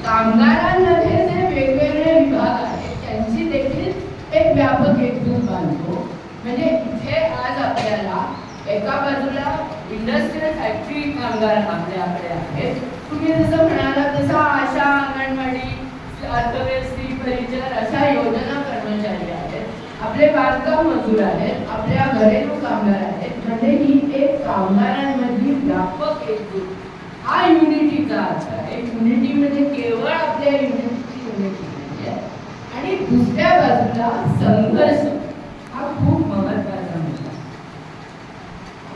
कामगारांमध्ये जे वेगवेगळे विभाग आहेत त्यांची देखील एक व्यापक एकजूट बांधतो. म्हणजे इथे आज आपल्याला एका बाजूला इंडस्ट्रियल फॅक्टरी कामगार आपल्याकडे आहेत. तुम्ही जसं म्हणाला तसं आशा, अंगणवाडी, अर्थव्यवस्था, स्त्री परिचार अशा योजना कर्मचारी आहेत. आपले बांधकाम मजूर आहेत, आपल्या घरेलू कामगार आहेत. म्हणजे ही एक कामगारांमधली व्यापक एकजूट, हा युनिटीचा अर्थ आहे. युनिटी म्हणजे केवळ आपल्या युनिटीची युनिटी नाही. आणि दुसऱ्या बाजूला संघर्ष हा खूप महत्वाचा मुद्दा.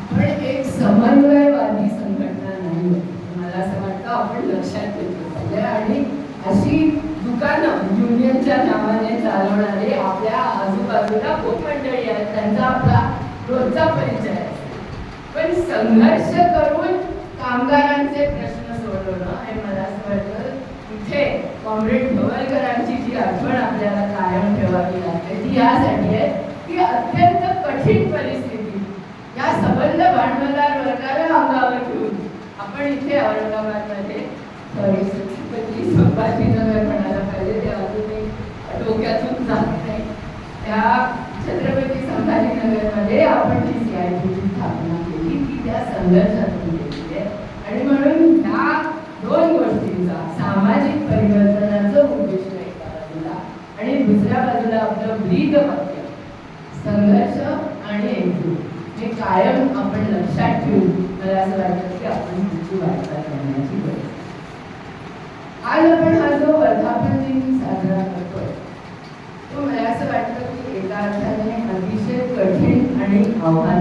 आपण एक समन्वयवादी संघटना नाही, मला असं वाटतं आपण लक्षात घेतलं पाहिजे. आणि अशी दुकानं युनियनच्या नावाने चालवणारे आपल्या आजूबाजूला खूप मंडळी आहेत, त्यांचा आपला रोजचा परिचय आहे. पण संघर्ष करून कामगारांचे प्रश्न सोडवणं हे मला असं वाटतं इथे कॉम्रेड भवलकरांची जी आठवण आपल्याला कायम ठेवावी लागते ती यासाठी आहे की अत्यंत कठीण परिस्थिती या सबंध भांडवलदार वर्गाला अंगावर घेऊन आपण इथे औरंगाबादमध्ये संभाजीनगर म्हणायला पाहिजे, ते अजूनही डोक्यातून जात नाही. त्या छत्रपती संभाजीनगरमध्ये आपण जी CITची स्थापना केली ती त्या संघर्षातून केली आहे. आणि म्हणून ह्या दोन गोष्टींचा सामाजिक परिवर्तनाचं उद्दिष्ट एका बाजूला आणि दुसऱ्या बाजूला आपलं ब्रीद वाक्य संघर्ष आणि एकजूट हे कायम आपण लक्षात ठेवून मला असं वाटतं की आपण पुढची वाटचाल करण्याची गरज. आज आपण हा जो वर्धापन दिन साजरा करतोय तो मला असं वाटतं की एका अर्थाने अतिशय कठीण आणि आव्हानात्मक